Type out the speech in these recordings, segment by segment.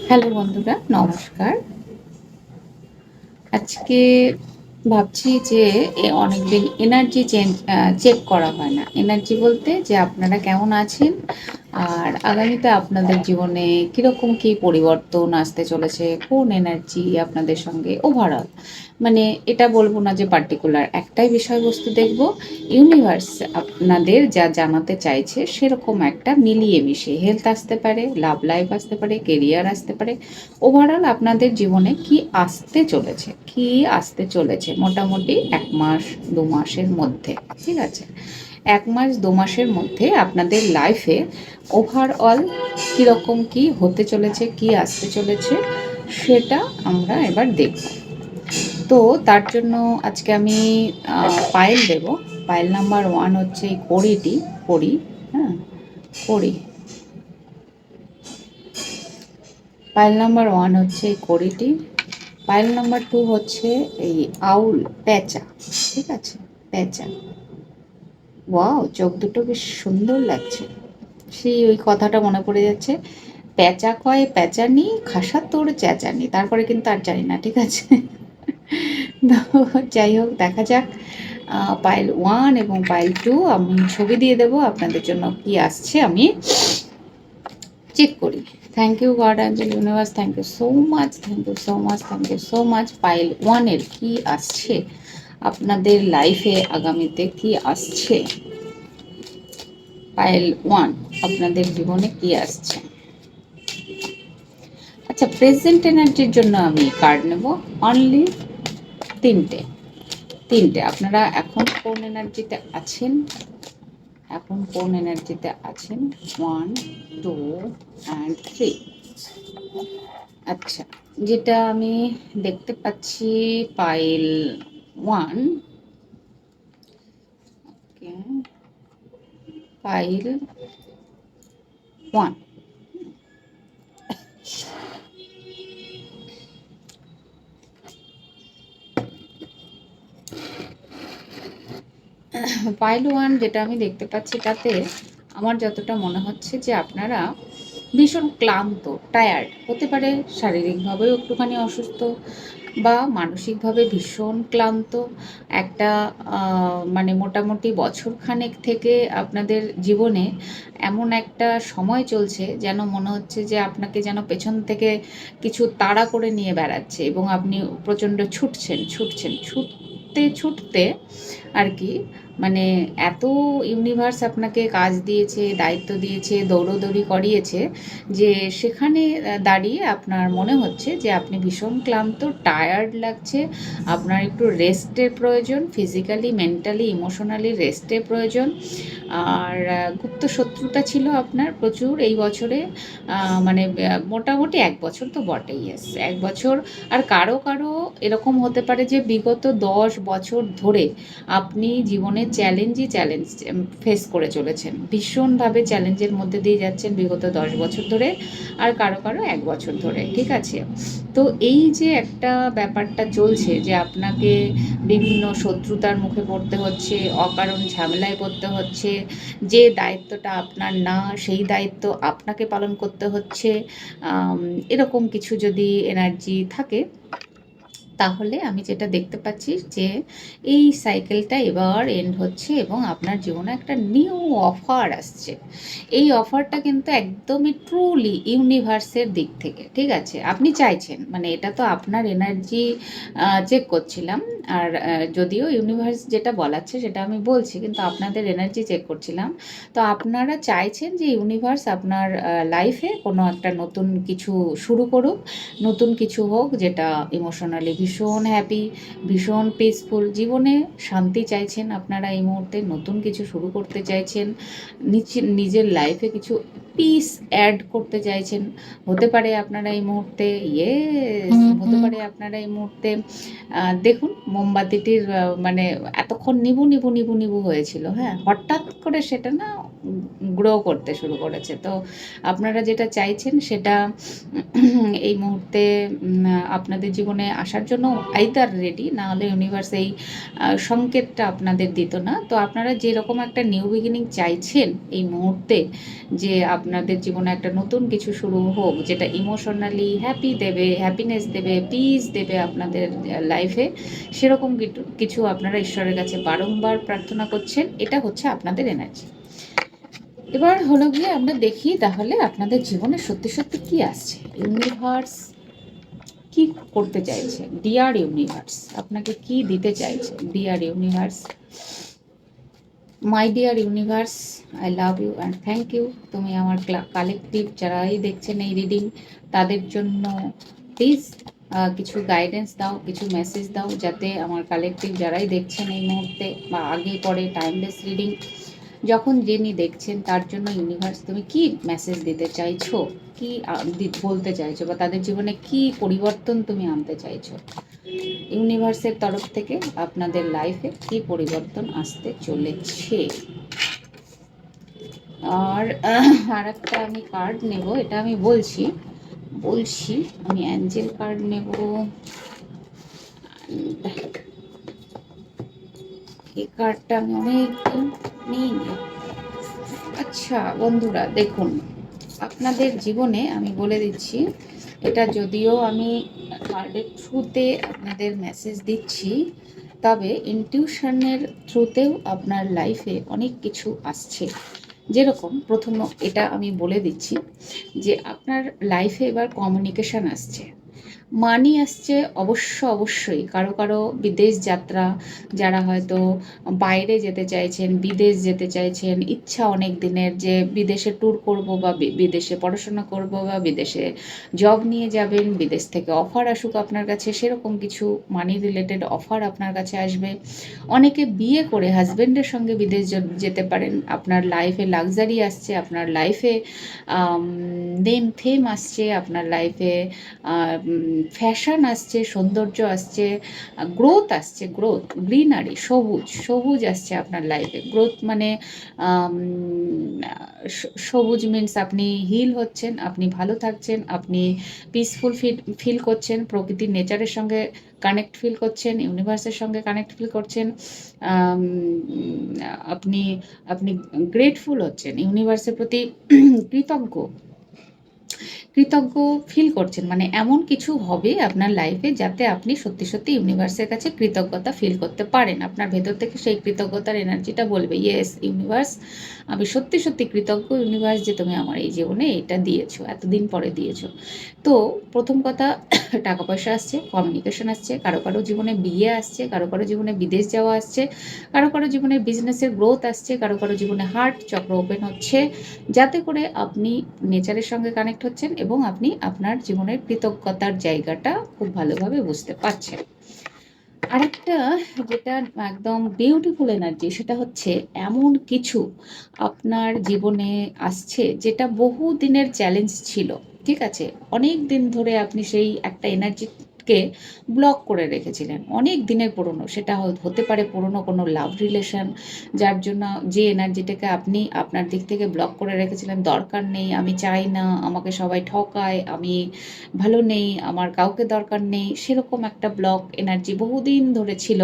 Hello বন্ধুরা, নমস্কার। আজকে ভাবছি যে অনেকদিন এনার্জি চেক করা হয় না। এনার্জি বলতে যে আপনারা কেমন আছেন? আর আগামীতে আপনাদের জীবনে কিরকম কি পরিবর্তন আসতে চলেছে? কোন এনার্জি আপনাদের সঙ্গে ওভারঅল, মানে এটা বলব না যে পার্টিকুলার একটাই বিষয়বস্তু দেখব। ইউনিভার্স আপনাদের যা জানাতে চাইছে সেরকম একটা মিলিয়ে মিশিয়ে হেলথ আসতে পারে, লাভ লাইফ আসতে পারে, কেরিয়ার আসতে পারে। ওভারঅল আপনাদের জীবনে কি আসতে চলেছে, কি আসতে চলেছে মোটামুটি ১ মাস ২ মাসের মধ্যে, ঠিক আছে? ১ মাস ২ মাসের মধ্যে আপনাদের লাইফে ওভারঅল কীরকম কি হতে চলেছে, কি আসতে চলেছে সেটা আমরা এবার দেখব। তো তার জন্য আজকে আমি পায়েল দেব। পায়েল নাম্বার 1 হচ্ছে এই কড়িটি, কড়ি, হ্যাঁ? কড়ি। পায়েল নাম্বার 1 হচ্ছে এই কড়িটি। পাইল নাম্বার 2 হচ্ছে এই আউল, পেঁচা, ঠিক আছে? পেঁচা। ওয়াও, চোখ দুটো বেশ সুন্দর লাগছে। সেই ওই কথাটা মনে পড়ে যাচ্ছে, পেঁচা কয় পেঁচানি, খাসা তোর চেঁচানি। তারপরে কিন্তু আর জানি না, ঠিক আছে? তো যাই হোক, দেখা যাক পাইল 1 এবং পাইল 2 আমি ছবি দিয়ে দেবো আপনাদের জন্য কি আসছে আমি চেক করি। Thank you god angel universe, thank you so much, thank you so much, thank you so much. Pile 1 এর কি আসছে আপনাদের লাইফে, আগামীতে কি আসছে? পাইল 1 আপনাদের জীবনে কি আসছে? আচ্ছা, প্রেজেন্ট এনার্জির জন্য আমি কার্ড নেব অনলি 3টে। 3টে। আপনারা এখন কোন এনার্জিতে আছেন? এখন কোন এনার্জিতে আছেন? 1, 2 অ্যান্ড 3। আচ্ছা, যেটা আমি দেখতে পাচ্ছি পাইল 1, ওকে, পাইল 1। পাইল 1 যেটা আমি দেখতে পাচ্ছি তাতে আমার যতটা মনে হচ্ছে যে আপনারা ভীষণ ক্লান্ত, টায়ার্ড হতে পারে, শারীরিকভাবেও একটুখানি অসুস্থ বা মানসিকভাবে ভীষণ ক্লান্ত। একটা মানে মোটামুটি বছরখানেক থেকে আপনাদের জীবনে এমন একটা সময় চলছে যেন মনে হচ্ছে যে আপনাকে যেন পেছন থেকে কিছু তাড়া করে নিয়ে বেড়াচ্ছে এবং আপনি প্রচণ্ড ছুটছেন, ছুটছেন, ছুটতে, ছুটতে আর কি, মানে এত ইউনিভার্স আপনাকে কাজ দিয়েছে, দায়িত্ব দিয়েছে, দৌড়োদৌড়ি করিয়েছে যে সেখানে দাঁড়িয়ে আপনার মনে হচ্ছে যে আপনি ভীষণ ক্লান্ত, টায়ার্ড লাগছে, আপনার একটু রেস্টের প্রয়োজন, ফিজিক্যালি, মেন্টালি, ইমোশনালি রেস্টের প্রয়োজন। আর গুপ্ত শত্রুতা ছিল আপনার প্রচুর এই বছরে, মানে মোটামুটি ১ বছর তো বটেই, ইয়েস ১ বছর। আর কারো কারো এরকম হতে পারে যে বিগত ১০ বছর ধরে আপনি জীবনে চ্যালেঞ্জই চ্যালেঞ্জ ফেস করে চলেছেন, ভীষণভাবে চ্যালেঞ্জের মধ্যে দিয়ে যাচ্ছেন বিগত ১০ বছর ধরে, আর কারো কারো ১ বছর ধরে, ঠিক আছে? তো এই যে একটা ব্যাপারটা চলছে যে আপনাকে বিভিন্ন শত্রুতার মুখে পড়তে হচ্ছে, অকারণ ঝামেলায় পড়তে হচ্ছে, যে দায়িত্বটা আপনার না সেই দায়িত্ব আপনাকে পালন করতে হচ্ছে, এরকম কিছু যদি এনার্জি থাকে তাহলে আমি যেটা দেখতে পাচ্ছি যে এই সাইকেলটা এবার এন্ড হচ্ছে এবং আপনার জীবনে একটা নিউ অফার আসছে। এই অফারটা কিন্তু একদমই ট্রুলি ইউনিভার্সের দিক থেকে, ঠিক আছে? আপনি চাইছেন, মানে এটা তো আপনার এনার্জি চেক করছিলাম। আর যদিও ইউনিভার্স যেটা বলাচ্ছে সেটা আমি বলছি, কিন্তু আপনাদের এনার্জি চেক করছিলাম। তো আপনারা চাইছেন যে ইউনিভার্স আপনার লাইফে কোনো একটা নতুন কিছু শুরু করুক, নতুন কিছু হোক যেটা ইমোশনালি ভীষণ হ্যাপি, ভীষণ পিসফুল। জীবনে শান্তি চাইছেন আপনারা এই মুহূর্তে, নতুন কিছু শুরু করতে চাইছেন, নিজের লাইফে কিছু পিস অ্যাড করতে চাইছেন। হতে পারে আপনারা এই মুহূর্তে, ইয়েস, হতে পারে আপনারা এই মুহূর্তে দেখুন মোমবাতিটির মানে এতক্ষণ নিবু নিবু নিবু নিবু হয়েছিল, হ্যাঁ, হঠাৎ করে সেটা না গ্রো করতে শুরু করেছে। তো আপনারা যেটা চাইছেন সেটা এই মুহূর্তে আপনাদের জীবনে আসার জন্য আইদার রেডি, না হলে ইউনিভার্স এই সংকেতটা আপনাদের দিত না। তো আপনারা যেরকম একটা নিউ বিগিনিং চাইছেন এই মুহূর্তে, যে আপনাদের জীবনে একটা নতুন কিছু শুরু হোক, যেটা ইমোশনালি হ্যাপিনেস দেবে, পিস দেবে আপনাদের লাইফে। সেরকম কিছু আপনারা ঈশ্বরের কাছে বারংবার প্রার্থনা করছেন। এটা হচ্ছে আপনাদের এনার্জি। এবার হলো গিয়ে আমরা দেখি তাহলে আপনাদের জীবনে সত্যি সত্যি কি আসছে। ইউনিভার্স কি করতে চাইছে? ডিয়ার ইউনিভার্স আপনাকে কি দিতে চাইছে? Dear universe, my dear universe, I love you and thank you. তুমি আমার কালেকটিভ যারাই দেখছেন এই রিডিং, তাদের জন্য প্লিজ কিছু গাইডেন্স দাও, কিছু মেসেজ দাও, যাতে আমার কালেকটিভ যারাই দেখছেন এই মুহূর্তে বা আগে পরে টাইমলেস রিডিং যখন যিনি দেখছেন, তার জন্য ইউনিভার্স তুমি কি মেসেজ দিতে চাইছো, কি বলতে চাইছো, বা তাদের জীবনে কি পরিবর্তন তুমি আনতে চাইছো। ইউনিভার্সের তরফ থেকে আপনাদের লাইফে কি পরিবর্তন আসতে চলেছে। আর একটা আমি কার্ড নেব, এটা আমি বলছি আমি অ্যাঞ্জেল কার্ড নেব। এই কার্ডটা আমি অনেকদিন নিইনি। আচ্ছা বন্ধুরা দেখুন, আপনাদের জীবনে আমি বলে দিচ্ছি, এটা যদিও আমি কার্ডের থ্রুতে আপনাদের মেসেজ দিচ্ছি, তবে ইনটিউশনের থ্রুতেও আপনার লাইফে অনেক কিছু আসছে। যেরকম প্রথম এটা আমি বলে দিচ্ছি যে আপনার লাইফে এবার কমিউনিকেশান আসছে, মানি আসছে অবশ্যই। কারো কারো বিদেশ যাত্রা, যারা হয়তো বাইরে যেতে চাইছেন, বিদেশ যেতে চাইছেন, ইচ্ছা অনেক দিনের যে বিদেশে ট্যুর করব বা বিদেশে পড়াশোনা করব বা বিদেশে জব নিয়ে যাবেন, বিদেশ থেকে অফার আসুক আপনার কাছে, সেরকম কিছু মানি রিলেটেড অফার আপনার কাছে আসবে। অনেকে বিয়ে করে হাজব্যান্ডের সঙ্গে বিদেশ যেতে পারেন। আপনার লাইফে লাক্সারি আসছে, আপনার লাইফে নেম ফেম আসছে, আপনার লাইফে ফ্যাশন আসছে, সৌন্দর্য আসছে, গ্রোথ আসছে, গ্রিনারি, সবুজ আসছে আপনার লাইফে। গ্রোথ মানে সবুজ মিনস আপনি হিল হচ্ছেন, আপনি ভালো থাকছেন, আপনি পিসফুল ফিল করছেন, প্রকৃতির নেচারের সঙ্গে কানেক্ট ফিল করছেন, ইউনিভার্সের সঙ্গে কানেক্ট ফিল করছেন, আপনি আপনি গ্রেটফুল হচ্ছেন, ইউনিভার্সের প্রতি কৃতজ্ঞ ফিল করছেন। মানে এমন কিছু হবে আপনার লাইফে যাতে আপনি সত্যি সত্যি ইউনিভার্সের কাছে কৃতজ্ঞতা ফিল করতে পারেন। আপনার ভেতর থেকে সেই কৃতজ্ঞতার এনার্জিটা বলবে, ইয়েস ইউনিভার্স, আমি সত্যি সত্যি কৃতজ্ঞ ইউনিভার্স যে তুমি আমার এই জীবনে এটা দিয়েছো, এতদিন পরে দিয়েছো। তো প্রথম কথা, টাকা পয়সা আসছে, কমিউনিকেশন আসছে, কারো কারো জীবনে বিয়ে আসছে, কারো কারো জীবনে বিদেশ যাওয়া আসছে, কারো কারো জীবনে বিজনেসের গ্রোথ আসছে, কারো কারো জীবনে হার্ট চক্র ওপেন হচ্ছে, যাতে করে আপনি নেচারের সঙ্গে কানেক্ট হচ্ছেন এবং আপনি আপনার জীবনের কৃতজ্ঞতার জায়গাটা খুব ভালোভাবে বুঝতে পারছেন। আরেকটা যেটা একদম বিউটিফুল এনার্জি, সেটা হচ্ছে এমন কিছু আপনার জীবনে আসছে যেটা বহু দিনের চ্যালেঞ্জ ছিল। ঠিক আছে, অনেক দিন ধরে আপনি সেই একটা এনার্জিকে ব্লক করে রেখেছিলেন, অনেক দিনের পুরনো। সেটা হতে পারে পুরনো কোনো লাভ রিলেশন, যার জন্য যে এনার্জিটাকে আপনি আপনার দিক থেকে ব্লক করে রেখেছিলেন, দরকার নেই, আমি চাই না, আমাকে সবাই ঠকায়, আমি ভালো নেই, আমার কাউকে দরকার নেই, সেরকম একটা ব্লক এনার্জি বহুদিন ধরে ছিল,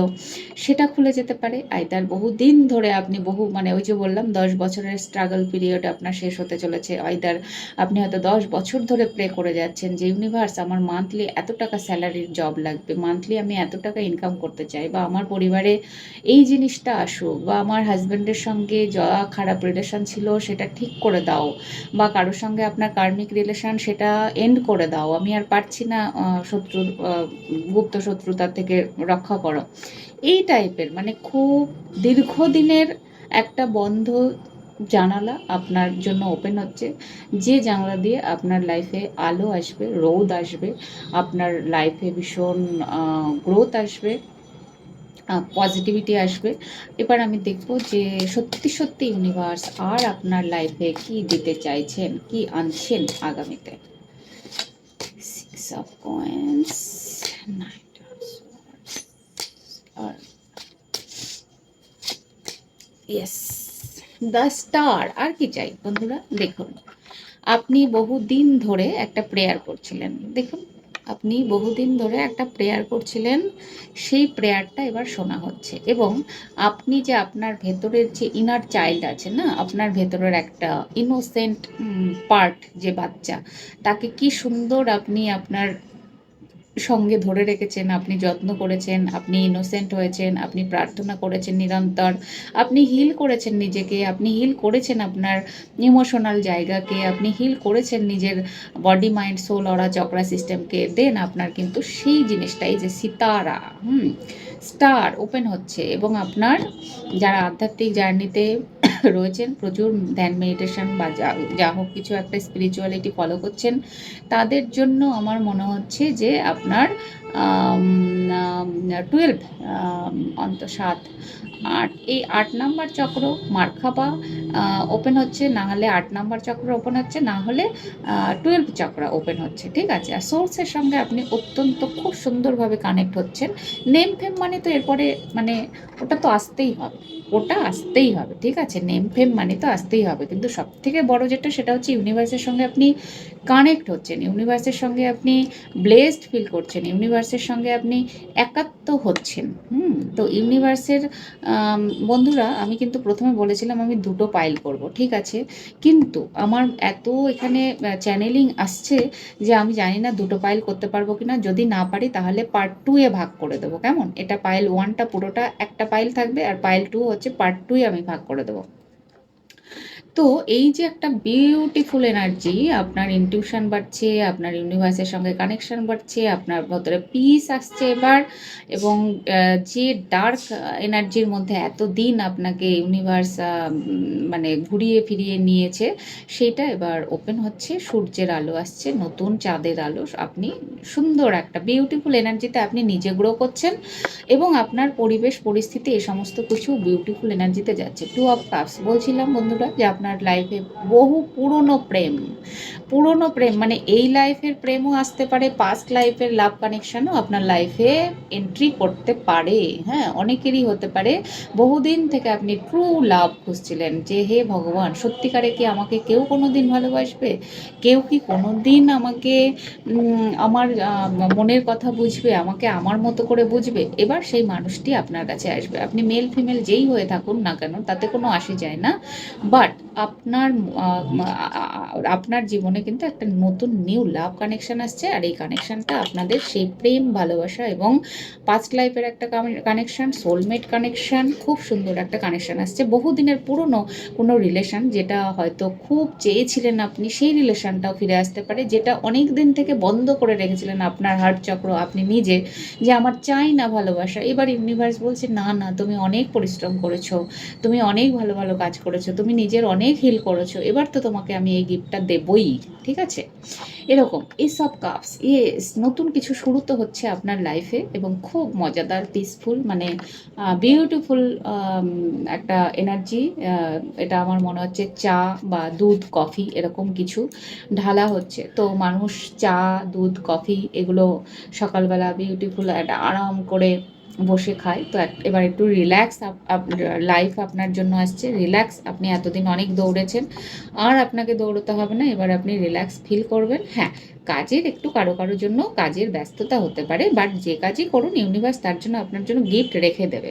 সেটা খুলে যেতে পারে। আইদার বহুদিন ধরে আপনি মানে ওই যে বললাম 10 বছরের স্ট্রাগল পিরিয়ড আপনার শেষ হতে চলেছে। আইদার আপনি হয়তো 10 বছর ধরে প্রে করে যাচ্ছেন যে ইউনিভার্স, আমার মান্থলি এত টাকা স্যালারির জব লাগবে, মান্থলি আমি এত টাকা ইনকাম করতে চাই, বা আমার পরিবারে এই জিনিসটা আসুক, বা আমার হাজব্যান্ডের সঙ্গে যা খারাপ রিলেশন ছিল সেটা ঠিক করে দাও, বা কারোর সঙ্গে আপনার কার্মিক রিলেশন সেটা এন্ড করে দাও, আমি আর পারছি না শত্রুর গুপ্ত শত্রুতার থেকে রক্ষা করো। এই টাইপের মানে খুব দীর্ঘদিনের একটা বন্ধ জানালা আপনার জন্য ওপেন হচ্ছে, যে জানালা দিয়ে আপনার লাইফে আলো আসবে, রোদ আসবে, আপনার লাইফে ভীষণ গ্রোথ আসবে, পজিটিভিটি আসবে। এবার আমি দেখব যে সত্যি সত্যি ইউনিভার্স আর আপনার লাইফে কি দিতে চাইছেন, কি আনছেন আগামীতে। 6 of coins, 9 of swords, আর ইয়েস দ্য স্টার। আর কি চাই বন্ধুরা? দেখুন, আপনি বহুদিন ধরে একটা প্রেয়ার করছিলেন। দেখুন আপনি বহুদিন ধরে একটা প্রেয়ার করছিলেন, সেই প্রেয়ারটা এবার শোনা হচ্ছে। এবং আপনি যে আপনার ভেতরের যে ইনার চাইল্ড আছে না, আপনার ভেতরের একটা ইনোসেন্ট পার্ট, যে বাচ্চা, তাকে কি সুন্দর আপনি আপনার সঙ্গে ধরে রেখেছেন, আপনি যত্ন করেছেন, আপনি ইনোসেন্ট হয়েছেন, আপনি প্রার্থনা করেছেন নিরন্তর, আপনি হিল করেছেন নিজেকে, আপনি হিল করেছেন আপনার ইমোশনাল জায়গাকে, আপনি হিল করেছেন নিজের বডি মাইন্ড সোল অরা চক্রা সিস্টেমকে। দেন আপনার কিন্তু সেই জিনিসটাই যে সিতারা স্টার ওপেন হচ্ছে। এবং আপনার যারা আধ্যাত্মিক জার্নিতে রয়েছেন, প্রচুর ধ্যান মেডিটেশন বা যা হোক কিছু একটা স্পিরিচুয়ালিটি ফলো করছেন, তাদের জন্য আমার মনে হচ্ছে যে আপনার 12 অন্ত 7 8, এই 8 নাম্বার চক্র মার্খাবা ওপেন হচ্ছে, না হলে 8 নাম্বার চক্র ওপেন হচ্ছে, না হলে 12 চক্র ওপেন হচ্ছে, ঠিক আছে। আর সোর্সের সঙ্গে আপনি অত্যন্ত খুব সুন্দরভাবে কানেক্ট হচ্ছেন। নেম ফেম মানে তো এরপরে মানে ওটা তো আসতেই হবে, ওটা আসতেই হবে, ঠিক আছে। নেম ফেম মানে তো আসতেই হবে, কিন্তু সব থেকে বড় যেটা সেটা হচ্ছে ইউনিভার্সের সঙ্গে আপনি কানেক্ট হচ্ছেন, ইউনিভার্সের সঙ্গে আপনি ব্লেসড ফিল করছেন, ইউনিভার্সের সঙ্গে আপনি একাত্ম হচ্ছেন। তো ইউনিভার্সের বন্ধুরা, আমি কিন্তু প্রথমে বলেছিলাম আমি 2টো পাইল করব, ঠিক আছে। কিন্তু আমার এত এখানে চ্যানেলিং আসছে যে আমি জানি না 2টো পাইল করতে পারবো কিনা। যদি না পারি তাহলে পার্ট 2 এ ভাগ করে দেবো, কেমন? এটা পাইল 1টা পুরোটা একটা পাইল থাকবে, আর পাইল 2 হচ্ছে পার্ট 2 আমি ভাগ করে দেবো। তো এই যে একটা বিউটিফুল এনার্জি, আপনার ইনটিউশন বাড়ছে, আপনার ইউনিভার্সের সঙ্গে কানেকশন বাড়ছে, আপনার ভেতরে পিস আসছে এবার। এবং যে ডার্ক এনার্জির মধ্যে এতদিন আপনাকে ইউনিভার্স মানে ঘুরিয়ে ফিরিয়ে নিয়েছে, সেটা এবার ওপেন হচ্ছে, সূর্যের আলো আসছে, নতুন চাঁদের আলো, আপনি সুন্দর একটা বিউটিফুল এনার্জিতে আপনি নিজে গ্রো করছেন। এবং আপনার পরিবেশ পরিস্থিতি এ সমস্ত কিছু বিউটিফুল এনার্জিতে যাচ্ছে। 2 অফ কাপস বলছিলাম বন্ধুরা, যে আপনার লাইফে বহু পুরনো প্রেম মানে এই লাইফের প্রেমও আসতে পারে, পাস্ট লাইফের লাভ কানেকশনও আপনার লাইফে এন্ট্রি করতে পারে। হ্যাঁ, অনেকেরই হতে পারে বহুদিন থেকে আপনি ট্রু লাভ খুঁজছিলেন, যে হে ভগবান, সত্যিকারে কি আমাকে কেউ কোনো দিন ভালোবাসবে, কেউ কি কোনো দিন আমাকে আমার মনের কথা বুঝবে, আমাকে আমার মতো করে বুঝবে। এবার সেই মানুষটি আপনার কাছে আসবে, আপনি মেল ফিমেল যেই হয়ে থাকুন না কেন, তাতে কোনো আসে যায় না। বাট আপনার আপনার জীবনে কিন্তু একটা নতুন নিউ লাভ কানেকশন আসছে, আর এই কানেকশনটা আপনাদের সেই প্রেম ভালোবাসা এবং পাস্ট লাইফের একটা কানেকশন, সোলমেট কানেকশন, খুব সুন্দর একটা কানেকশন আসছে। বহুদিনের পুরনো কোনো রিলেশন, যেটা হয়তো খুব চেয়েছিলেন আপনি, সেই রিলেশনটাও ফিরে আসতে পারে, যেটা অনেক দিন থেকে বন্ধ করে রেখেছিলেন আপনার হার্ট চক্র, আপনি নিজে, যে আমার চাই না ভালোবাসা। এবার ইউনিভার্স বলছে না না, তুমি অনেক পরিশ্রম করেছো, তুমি অনেক ভালো ভালো কাজ করেছো, তুমি নিজের অনেক হিল করেছো, এবার তো তোমাকে আমি এই গিফটটা দেবই, ঠিক আছে। এরকম এইসব কাপস, ইয়েস, নতুন কিছু শুরু তো হচ্ছে আপনার লাইফে, এবং খুব মজাদার, পিসফুল, মানে বিউটিফুল একটা এনার্জি। এটা আমার মনে হচ্ছে চা বা দুধ কফি এরকম কিছু ঢালা হচ্ছে। তো মানুষ চা দুধ কফি এগুলো সকালবেলা বিউটিফুল একটা আরাম করে বসে খায়। তো এবার একটু রিল্যাক্স লাইফ আপনার জন্য আসছে, রিল্যাক্স। আপনি এতদিন অনেক দৌড়েছেন, আর আপনাকে দৌড়তে হবে না, এবার আপনি রিল্যাক্স ফিল করবেন। হ্যাঁ, কাজের একটু কারো কারোর জন্য কাজের ব্যস্ততা হতে পারে, বাট যে কাজই করুন ইউনিভার্স তার জন্য আপনার জন্য গিফট রেখে দেবে।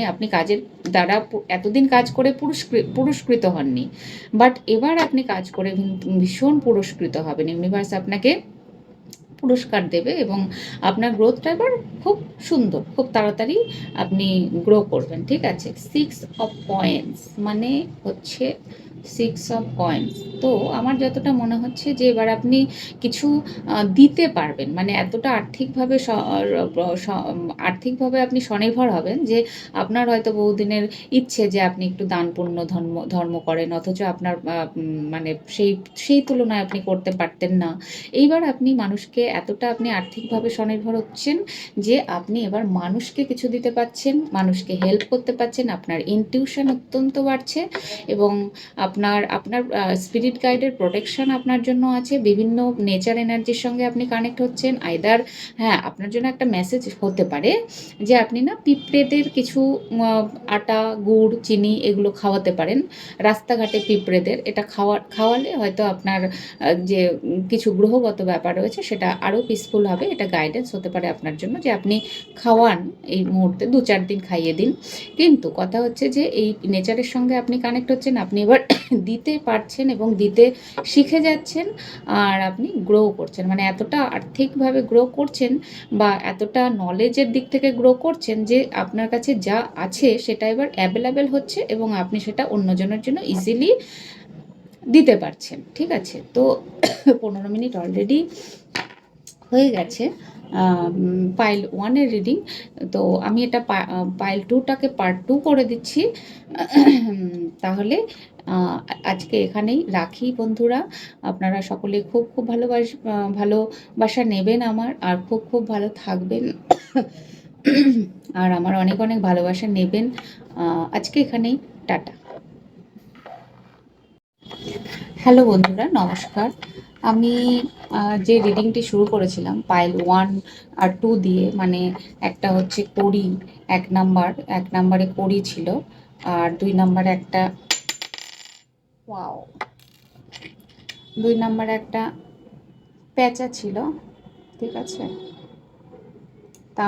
আপনি কাজের দ্বারা এতদিন কাজ করে পুরস্কৃত হননি, বাট এবার আপনি কাজ করে ভীষণ পুরস্কৃত হবেন। ইউনিভার্স আপনাকে পুরস্কার দেবে, এবং আপনার গ্রোথটা এবার খুব সুন্দর, খুব তাড়াতাড়ি আপনি গ্রো করবেন, ঠিক আছে। 6 অফ কয়েন্স মানে হচ্ছে 6 অফ কয়েন্স। তো আমার যতটা মনে হচ্ছে যে এবার আপনি কিছু দিতে পারবেন, মানে এতটা আর্থিকভাবে আপনি স্বনির্ভর হবেন, যে আপনার হয়তো বহুদিনের ইচ্ছে যে আপনি একটু দান পুণ্য ধর্ম করেন, অথচ আপনার মানে সেই সেই তুলনায় আপনি করতে পারতেন না। এইবার আপনি মানুষকে এতটা আপনি আর্থিকভাবে স্বনির্ভর হচ্ছেন, যে আপনি এবার মানুষকে কিছু দিতে পারছেন, মানুষকে হেল্প করতে পারছেন, আপনার ইনটিউশন অত্যন্ত বাড়ছে, এবং আপনার আপনার স্পিরিট গাইডের প্রোটেকশন আপনার জন্য আছে, বিভিন্ন নেচার এনার্জির সঙ্গে আপনি কানেক্ট হচ্ছেন। আইদার হ্যাঁ, আপনার জন্য একটা মেসেজ হতে পারে যে আপনি না পিঁপড়েদের কিছু আটা, গুড়, চিনি এগুলো খাওয়াতে পারেন রাস্তাঘাটে পিঁপড়েদের। এটা খাওয়ালে হয়তো আপনার যে কিছু গ্রহগত ব্যাপার রয়েছে সেটা আরও পিসফুল হবে। এটা গাইডেন্স হতে পারে আপনার জন্য যে আপনি খাওয়ান, এই মুহূর্তে 2-4 দিন খাইয়ে দিন। কিন্তু কথা হচ্ছে যে এই নেচারের সঙ্গে আপনি কানেক্ট হচ্ছেন, আপনি এবার দিতে পারছেন এবং দিতে শিখে যাচ্ছেন, আর আপনি গ্রো করছেন। মানে এতটা আর্থিকভাবে গ্রো করছেন বা এতটা নলেজের দিক থেকে গ্রো করছেন যে আপনার কাছে যা আছে সেটা এবার অ্যাভেলেবেল হচ্ছে এবং আপনি সেটা অন্যজনের জন্য ইজিলি দিতে পারছেন। ঠিক আছে, তো 15 মিনিট অলরেডি হয়ে গেছে পাইল 1-এর রিডিং। তো আমি এটা পাইল 2টাকে পার্ট 2 করে দিচ্ছি। তাহলে আজকে এখানেই রাখি বন্ধুরা। আপনারা সকলে খুব খুব ভালোবাসা নেবেন আমার, আর খুব খুব ভালো থাকবেন আর আমার অনেক অনেক ভালোবাসা নেবেন। আজকে এখানেই টাটা। হ্যালো বন্ধুরা, নমস্কার। আমি যে রিডিংটি শুরু করেছিলাম পাইল 1 আর 2 দিয়ে, মানে একটা হচ্ছে কড়ি, এক নাম্বারে কড়ি ছিল, আর 2 নাম্বারে একটা ওয়াও 2 নাম্বারে একটা প্যাঁচা ছিল। ঠিক আছে, তা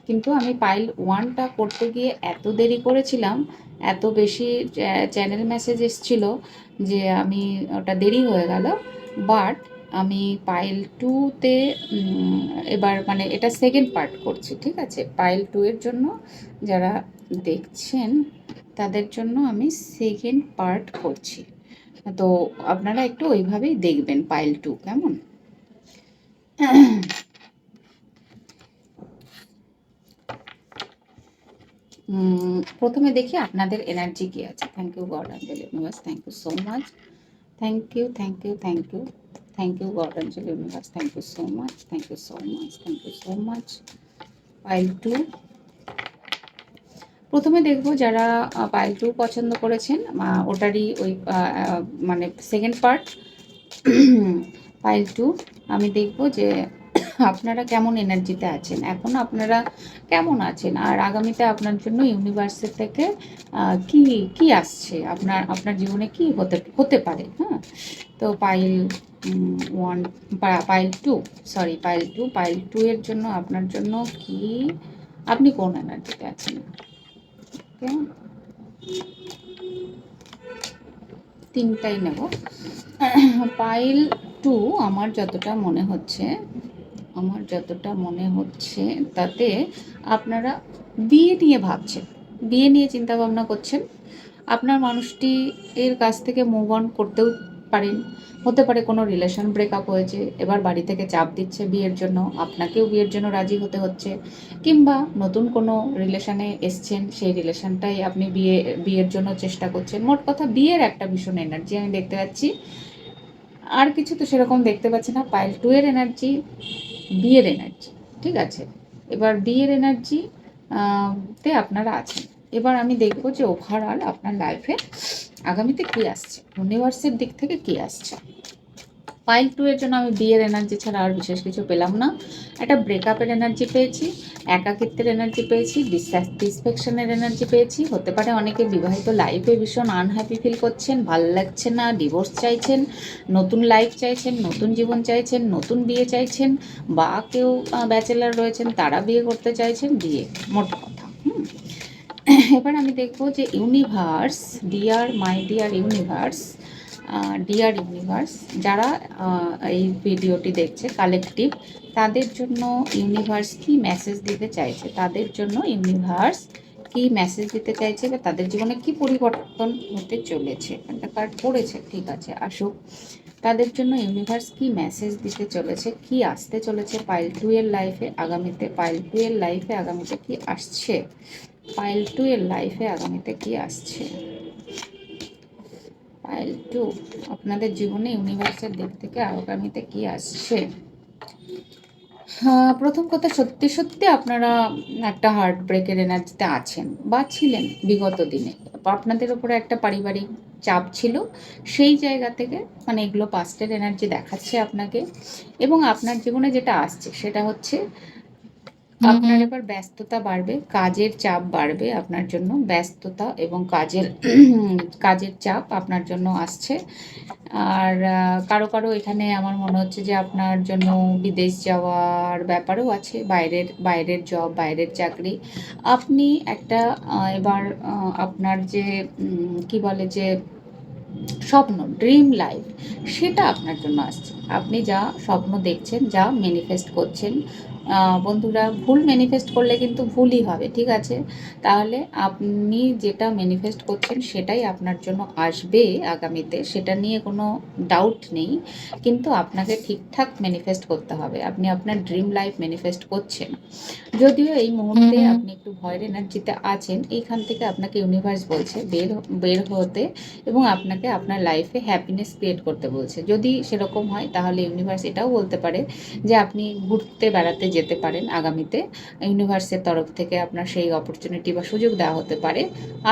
কিন্তু আমি পাইল 1টা করতে গিয়ে এত দেরি করেছিলাম, এত বেশি চ্যানেল মেসেজ এসেছিল যে আমি ওটা দেরি হয়ে গেল। বাট আমি পাইল 2তে এবার মানে এটা সেকেন্ড পার্ট করছি। ঠিক আছে, পাইল 2 এর জন্য যারা দেখছেন তাদের জন্য আমি সেকেন্ড পার্ট করছি। তো আপনারা একটু ওইভাবেই দেখবেন পাইল 2 কেমন। প্রথমে দেখি আপনাদের এনার্জি কি আছে। Thank you god angel universe, thank you so much, thank you thank you thank you thank you god angel universe, thank you so much, thank you so much, thank you so much. Pile 2 প্রথমে দেখব যারা pile 2 পছন্দ করেছেন, ওটারই ওই মানে second part pile 2। আমি দেখব যে আপনারা কেমন এনার্জিতে আছেন, এখন আপনারা কেমন আছেন, আর আগামীতে আপনার জন্য ইউনিভার্সের থেকে কি কি আসছে, আপনার জীবনে কি হতে পারে। হ্যাঁ, তো পাইল 1, পাইল 2, সরি পাইল 2 এর জন্য আপনার জন্য কি, আপনি কোন এনার্জিতে আছেন। কেমন, তিনটাই নেব। পাইল 2 আমার যতটা মনে হচ্ছে তাতে আপনারা বিয়ে নিয়ে ভাবছেন, বিয়ে নিয়ে চিন্তা ভাবনা করছেন। আপনার মানুষটি এর কাছ থেকে মুভ অন করতেও পারেন, হতে পারে কোনো রিলেশন ব্রেকআপ হয়েছে, এবার বাড়ি থেকে চাপ দিচ্ছে বিয়ের জন্য, আপনাকেও বিয়ের জন্য রাজি হতে হচ্ছে, কিংবা নতুন কোনো রিলেশনে এসছেন, সেই রিলেশনটাই আপনি বিয়ের জন্য চেষ্টা করছেন। মোট কথা বিয়ের একটা ভীষণ এনার্জি আমি দেখতে পাচ্ছি, আর কিছু তো সেরকম দেখতে পাচ্ছি না। পাইল 2 এর এনার্জি বিয়ের এনার্জি। ঠিক আছে, এবার বিয়ের এনার্জি তে আপনারা আছেন। এবার আমি দেখব যে ওভারঅল আপনার লাইফে আগামীতে কী আসছে, ইউনিভার্সের দিক থেকে কী আসছে। পাইল 2 এর জন্য আমি বিয়ের এনার্জি ছাড়া আর বিশেষ কিছু পেলাম না। একটা ব্রেকআপের এনার্জি পেয়েছি, একাকিত্বের এনার্জি পেয়েছি, ডিসস্যাটিসফ্যাকশনের এনার্জি পেয়েছি। হতে পারে অনেকে বিবাহিত লাইফে ভীষণ আনহ্যাপি ফিল করছেন, ভালো লাগছে না, ডিভোর্স চাইছেন, নতুন লাইফ চাইছেন, নতুন জীবন চাইছেন, নতুন বিয়ে চাইছেন, বা কেউ ব্যাচেলার রয়েছেন তারা বিয়ে করতে চাইছেন, বিয়ে মোট কথা। এবার আমি দেখব যে ইউনিভার্স, মাই ডিয়ার ইউনিভার্স, যারা এই ভিডিওটি দেখছে কালেকটিভ, তাদের জন্য ইউনিভার্স কি মেসেজ দিতে চাইছে, তাদের জন্য ইউনিভার্স কি মেসেজ দিতে চাইছে, বা তাদের জীবনে কি পরিবর্তন হতে চলেছে। একটা কার্ড পড়েছে, ঠিক আছে, আসুক। তাদের জন্য ইউনিভার্স কি মেসেজ দিতে চলেছে, কি আসতে চলেছে পাইল 2 এর লাইফে আগামীতে, পাইল 2 এর লাইফে আগামীতে কি আসছে, পাইল 2 এর লাইফে আগামীতে কি আসছে। পাইল 2 আপনাদের জীবনে ইউনিভার্সের দিক থেকে আগামীতে কি আসছে। প্রথম কথা, সত্যি সত্যি আপনারা একটা হার্ট ব্রেকের এনার্জিতে আছেন বা ছিলেন বিগত দিনে। আপনাদের উপরে একটা পারিবারিক চাপ ছিল, সেই জায়গা থেকে মানে এগুলো পাস্টের এনার্জি দেখাচ্ছে আপনাকে। এবং আপনার জীবনে যেটা আসছে সেটা হচ্ছে আপনার এবার ব্যস্ততা বাড়বে, কাজের চাপ বাড়বে আপনার জন্য, ব্যস্ততা এবং কাজের চাপ আপনার জন্য আসছে। আর কারো কারো এখানে আমার মনে হচ্ছে যে আপনার জন্য বিদেশ যাওয়ার ব্যাপারও আছে, বাইরের জব, বাইরের চাকরি। আপনি একটা এবার আপনার যে কি বলে যে স্বপ্ন, ড্রিম লাইফ, সেটা আপনার জন্য আসছে। আপনি যা স্বপ্ন দেখছেন, যা ম্যানিফেস্ট করছেন, বন্ধুরা ভুল ম্যানিফেস্ট করলে কিন্তু ভুলই হবে, ঠিক আছে? তাহলে আপনি যেটা ম্যানিফেস্ট করছেন সেটাই আপনার জন্য আসবে আগামীতে, সেটা নিয়ে কোনো ডাউট নেই। কিন্তু আপনাকে ঠিকঠাক ম্যানিফেস্ট করতে হবে। আপনি আপনার ড্রিম লাইফ ম্যানিফেস্ট করছেন, যদিও এই মুহূর্তে আপনি একটু ভয়ের এনার্জিতে আছেন। এইখান থেকে আপনাকে ইউনিভার্স বলছে বের হতে এবং আপনাকে আপনার লাইফে হ্যাপিনেস ক্রিয়েট করতে বলছে। যদি সেরকম হয় তাহলে ইউনিভার্স এটাও বলতে পারে যে আপনি ঘুরতে বেড়াতে যেতে পারেন আগামীতে। ইউনিভার্সের তরফ থেকে আপনার সেই অপরচুনিটি বা সুযোগ দেওয়া হতে পারে।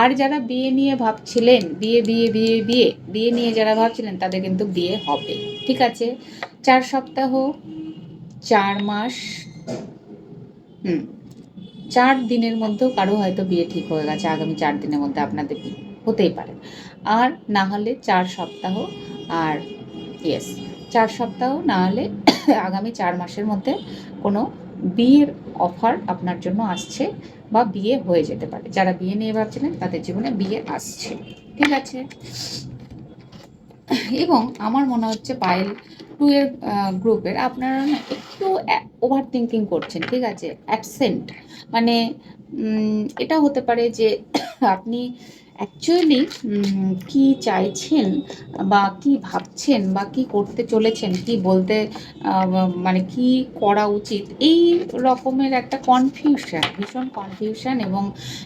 আর যারা বিয়ে নিয়ে ভাবছিলেন, বিয়ে নিয়ে যারা ভাবছিলেন তাদের কিন্তু বিয়ে হবে, ঠিক আছে? 4 সপ্তাহ, 4 মাস, 4 দিনের মধ্যেও কারো হয়তো বিয়ে ঠিক হয়ে গেছে, আগামী 4 দিনের মধ্যে আপনাদের বিয়ে হতেই পারে। আর না হলে 4 সপ্তাহ, আর ইয়েস 4 সপ্তাহ না হলে আগামী 4 মাসের মধ্যে কোনো বিয়ের অফার আপনার জন্য আসছে বা বিয়ে হয়ে যেতে পারে। যারা বিয়ে নিয়ে ভাবছিলেন তাদের জীবনে বিয়ে আসছে, ঠিক আছে? এবং আমার মনে হচ্ছে পায়েল 2 এর গ্রুপের আপনারা না একটু ওভার থিঙ্কিং করছেন, ঠিক আছে? অ্যাবসেন্ট মানে এটা হতে পারে যে আপনি অ্যাকচুয়ালি কি চাইছেন বা কি ভাবছেন বা কি করতে চলেছেন, কি বলতে মানে কি করা উচিত, এই রকমের একটা কনফিউশন, ভীষণ কনফিউশন, এবং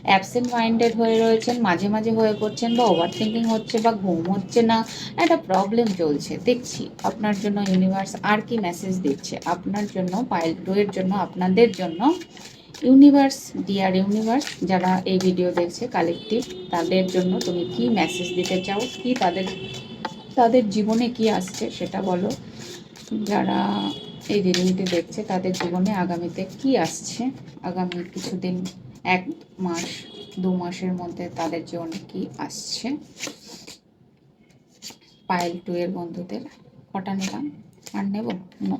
অ্যাবসেন্ট মাইন্ডেড হয়ে রয়েছেন, মাঝে মাঝে হয়ে পড়ছেন, বা ওভার থিঙ্কিং হচ্ছে, বা ঘুম হচ্ছে না, একটা প্রবলেম চলছে দেখছি। আপনার জন্য ইউনিভার্স আর কি মেসেজ দিচ্ছে আপনার জন্য, পাইল 2 এর জন্য, আপনাদের জন্য ইউনিভার্স, ডিয়ার ইউনিভার্স, যারা এই ভিডিও দেখছে কালেকটিভ, তাদের জন্য তুমি কি মেসেজ দিতে চাও, কি তাদের জীবনে কি আসছে সেটা বলো। যারা এই রিডিংটি দেখছে তাদের জীবনে আগামীতে কি আসছে, আগামী কিছুদিন, 1 মাস 2 মাসের মধ্যে তাদের জীবনে কি আসছে। পাইল 2 এর বন্ধুদের কটা নিলাম, আর নেব না।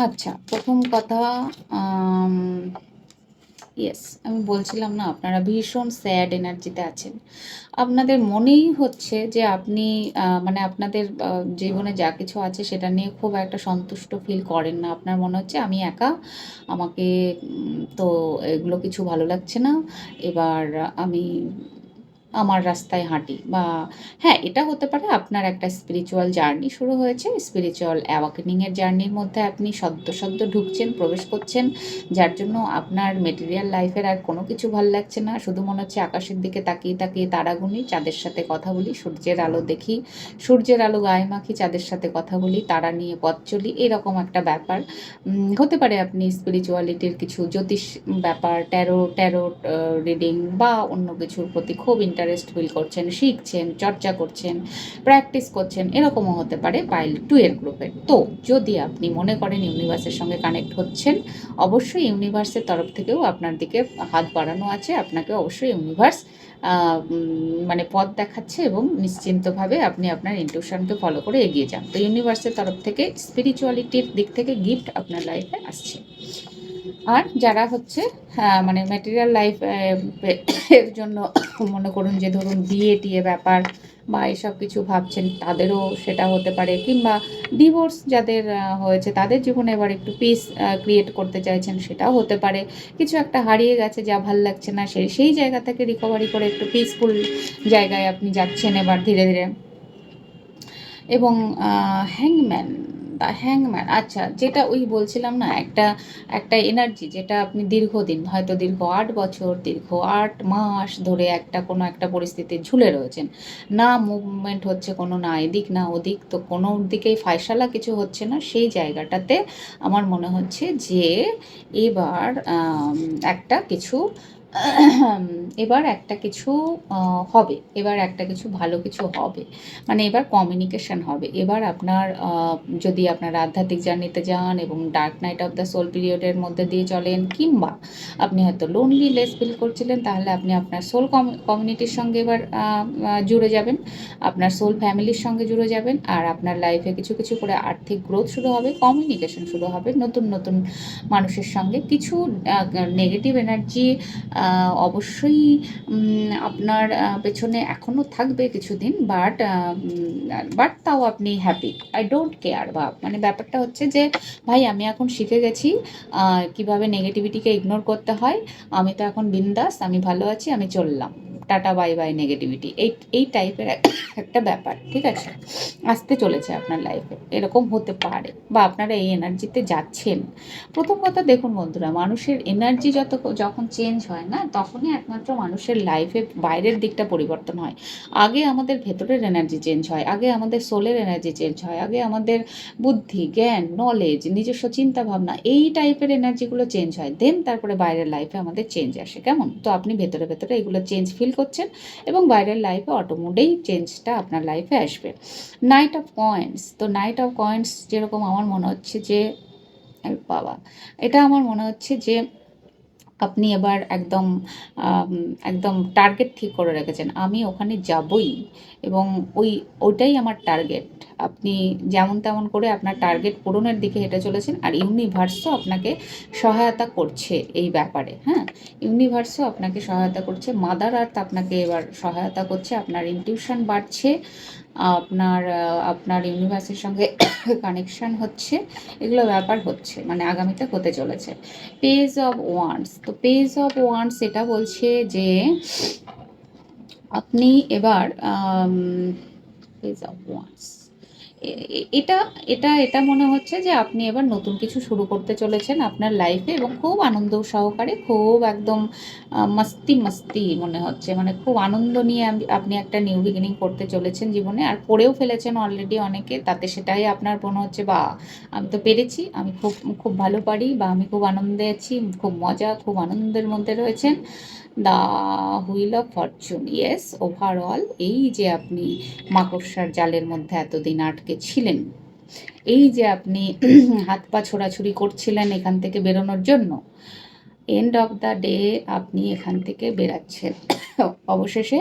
আচ্ছা, প্রথম কথা, ইয়েস, আমি বলছিলাম না আপনারা ভীষণ স্যাড এনার্জিতে আছেন। আপনাদের মনেই হচ্ছে যে আপনি মানে আপনাদের জীবনে যা কিছু আছে সেটা নিয়ে খুব একটা সন্তুষ্ট ফিল করেন না। আপনার মনে হচ্ছে আমি একা, আমাকে তো এগুলো কিছু ভালো লাগছে না, এবার আমি আমার রাস্তায় হাঁটি। বা হ্যাঁ, এটা হতে পারে আপনার একটা স্পিরিচুয়াল জার্নি শুরু হয়েছে, স্পিরিচুয়াল অ্যাওয়াকেনিংয়ের জার্নির মধ্যে আপনি সদ্য ঢুকছেন, প্রবেশ করছেন, যার জন্য আপনার মেটেরিয়াল লাইফের আর কোনো কিছু ভাল লাগছে না। শুধু মনে হচ্ছে আকাশের দিকে তাকিয়ে তাকিয়ে তারা গুনি, চাঁদের সাথে কথা বলি, সূর্যের আলো দেখি, সূর্যের আলো গায়ে মাখি, চাঁদের সাথে কথা বলি, তারা নিয়ে পথ চলি, এরকম একটা ব্যাপার হতে পারে। আপনি স্পিরিচুয়ালিটির কিছু জ্যোতিষ ব্যাপার, ট্যারো রিডিং বা অন্য কিছুর প্রতি খুব ইন্টারেস্ট ফিল করছেন, শিখছেন, চর্চা করছেন, প্র্যাকটিস করছেন, এরকমও হতে পারে পাইল 2 এর গ্রুপের। তো যদি আপনি মনে করেন ইউনিভার্সের সঙ্গে কানেক্ট হচ্ছেন, অবশ্যই ইউনিভার্সের তরফ থেকেও আপনার দিকে হাত বাড়ানো আছে। আপনাকে অবশ্যই ইউনিভার্স মানে পথ দেখাচ্ছে, এবং নিশ্চিন্তভাবে আপনি আপনার ইনটিউশনকে ফলো করে এগিয়ে যান। তো ইউনিভার্সের তরফ থেকে স্পিরিচুয়ালিটির দিক থেকে গিফট আপনার লাইফে আসছে। আর যারা হচ্ছে মানে ম্যাটেরিয়াল লাইফ এর জন্য মনে করুন যে ধরুন বিয়ে টিয়ে ব্যাপার বা এসব কিছু ভাবছেন, তাদেরও সেটা হতে পারে, কিংবা ডিভোর্স যাদের হয়েছে তাদের জীবনে এবার একটু পিস ক্রিয়েট করতে চাইছেন, সেটাও হতে পারে। কিছু একটা হারিয়ে গেছে যা ভাল লাগছে না, সেই জায়গা থেকে রিকভারি করে একটু পিসফুল জায়গায় আপনি যাচ্ছেন এবার ধীরে ধীরে। এবং হ্যাংম্যান, আচ্ছা, যেটা ওই বলছিলাম না, একটা এনার্জি যেটা আপনি দীর্ঘদিন, হয়তো দীর্ঘ 8 বছর, দীর্ঘ 8 মাস ধরে কোনো একটা পরিস্থিতি ঝুলে রয়েছেন, না মুভমেন্ট হচ্ছে কোনো, না এদিক না ওদিক, তো কোনো দিকেই ফায়সালা কিছু হচ্ছে না। সেই জায়গাটাতে আমার মনে হচ্ছে যে এবার একটা কিছু এবার একটা কিছু হবে, এবার একটা কিছু ভালো কিছু হবে, মানে এবার কমিউনিকেশন হবে। এবার আপনার যদি আপনার আধ্যাত্মিক জার্নিতে যান এবং dark night of the soul পিরিয়ডের মধ্যে দিয়ে চলেন, কিংবা আপনি হয়তো লোনলি লেস ফিল করছিলেন, তাহলে আপনি আপনার সোল কমিউনিটির সঙ্গে এবার জুড়ে যাবেন, আপনার সোল ফ্যামিলির সঙ্গে জুড়ে যাবেন, আর আপনার লাইফে কিছু কিছু করে আর্থিক গ্রোথ শুরু হবে, কমিউনিকেশন শুরু হবে নতুন নতুন মানুষের সঙ্গে। কিছু নেগেটিভ এনার্জি অবশ্যই আপনার পেছনে এখনও থাকবে কিছুদিন, বাট তাও আপনি হ্যাপি, আই ডোন্ট কেয়ার। বা মানে ব্যাপারটা হচ্ছে যে ভাই আমি এখন শিখে গেছি কিভাবে নেগেটিভিটিকে ইগনোর করতে হয়, আমি তো এখন বিন্দাস, আমি ভালো আছি, আমি চললাম, টাটা বাই বাই নেগেটিভিটি, এই টাইপের একটা ব্যাপার, ঠিক আছে, আসতে চলেছে আপনার লাইফে, এরকম হতে পারে, বা আপনারা এই এনার্জিতে যাচ্ছেন। প্রথম কথা দেখুন বন্ধুরা, মানুষের এনার্জি যখন চেঞ্জ হয় না, তখনই একমাত্র মানুষের লাইফে বাইরের দিকটা পরিবর্তন হয়। আগে আমাদের ভেতরের এনার্জি চেঞ্জ হয়, আগে আমাদের সোলের এনার্জি চেঞ্জ হয়, আগে আমাদের বুদ্ধি, জ্ঞান, নলেজ, নিজস্ব চিন্তা ভাবনা, এই টাইপের এনার্জিগুলো চেঞ্জ হয়, দেন তারপরে বাইরের লাইফে আমাদের চেঞ্জ আসে। কেমন? তো আপনি ভেতরে ভেতরে এগুলো চেঞ্জ ফিল করছেন, এবং বাইরের লাইফে অটোমেটিকই চেঞ্জটা আপনার লাইফে আসবে। নাইট অফ কয়েন্স, তো নাইট অফ কয়েন্স যেরকম আমার মনে হচ্ছে যে বাবা, এটা আমার মনে হচ্ছে যে আপনি এবার একদম একদম টার্গেট ঠিক করে রেখেছেন, আমি ওখানে যাবই, এবং ওইটাই আমার টার্গেট। আপনি যেমন তেমন করে আপনার টার্গেট পূরণের দিকে হেঁটে চলেছেন, আর ইউনিভার্সও আপনাকে সহায়তা করছে এই ব্যাপারে। হ্যাঁ, ইউনিভার্সও আপনাকে সহায়তা করছে, মাদার আর্থ আপনাকে এবার সহায়তা করছে, আপনার ইনটিউশন বাড়ছে, আপনার ইউনিভার্সের সঙ্গে কানেকশান হচ্ছে, এগুলো ব্যাপার হচ্ছে, মানে আগামীতে হতে চলেছে। পেজ অফ ওয়ান্ডস, তো পেজ অফ ওয়ান্ডস এটা বলছে যে আপনি এবার পেজ অফ ওয়ান্ডস, এটা এটা এটা মনে হচ্ছে যে আপনি এবার নতুন কিছু শুরু করতে চলেছেন আপনার লাইফে, এবং খুব আনন্দ সহকারে, খুব একদম মাস্তি মাস্তি মনে হচ্ছে, মানে খুব আনন্দ নিয়ে আপনি একটা নিউ বিগিনিং করতে চলেছেন জীবনে, আর করেও ফেলেছেন অলরেডি অনেকে, তাতে সেটাই আপনার মনে হচ্ছে বা আমি তো পেরেছি, আমি খুব খুব ভালো পারি, বা আমি খুব আনন্দে আছি, খুব মজা, খুব আনন্দের মধ্যে রয়েছেন। The wheel of Fortune, yes, overall এই যে আপনি মাকড়সার জালের মধ্যে এতদিন আটকে ছিলেন, এই যে আপনি হাত পা ছোড়াছুড়ি করছিলেন এখান থেকে বেরোনোর জন্য, এন্ড অফ দ্য ডে আপনি এখান থেকে বেরাচ্ছেন অবশেষে।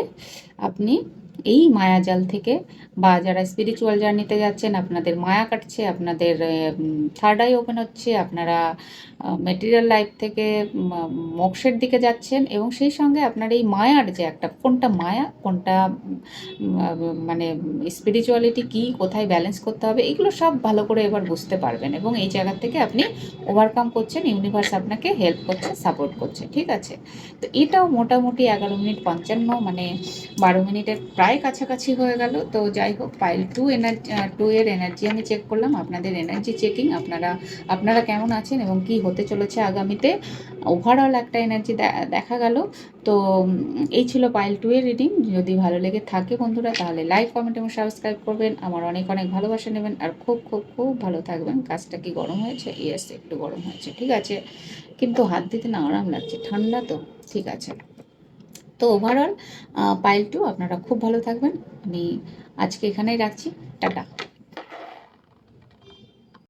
আপনি এই মায়াজাল থেকে, বা যারা স্পিরিচুয়াল জার্নিতে যাচ্ছেন, আপনাদের মায়া কাটছে, আপনাদের থার্ড আই ওপেন হচ্ছে, আপনারা মেটেরিয়াল লাইফ থেকে মোক্ষের দিকে যাচ্ছেন, এবং সেই সঙ্গে আপনার এই মায়ার যে একটা, কোনটা মায়া, কোনটা মানে স্পিরিচুয়ালিটি কী, কোথায় ব্যালেন্স করতে হবে, এগুলো সব ভালো করে এবার বুঝতে পারবেন, এবং এই জায়গা থেকে আপনি ওভারকাম করছেন, ইউনিভার্স আপনাকে হেল্প করছে, সাপোর্ট করছে, ঠিক আছে। তো এটাও মোটামুটি 11:55, মানে 12 মিনিটের প্রায় কাছাকাছি হয়ে গেল। তো যাই হোক, পাইল 2 এর এনার্জি আমি চেক করলাম, আপনাদের এনার্জি চেকিং, আপনারা কেমন আছেন এবং কি হতে চলেছে আগামীতে, ওভারঅল একটা এনার্জি দেখা গেল। তো এই ছিল পাইল 2 এর রিডিং। যদি ভালো লেগে থাকে বন্ধুরা, তাহলে লাইক, কমেন্ট এবং সাবস্ক্রাইব করবেন, আমার অনেক অনেক ভালোবাসা নেবেন, আর খুব খুব খুব ভালো থাকবেন। কাজটা কি গরম হয়েছে? ইয়েস, একটু গরম হয়েছে, ঠিক আছে, কিন্তু হাত দিতে না আরাম লাগছে, ঠান্ডা তো, ঠিক আছে। তো ওভারঅল পাইল 2, আপনারা খুব ভালো থাকবেন, আমি আজকে এখানেই রাখছি, টাটা।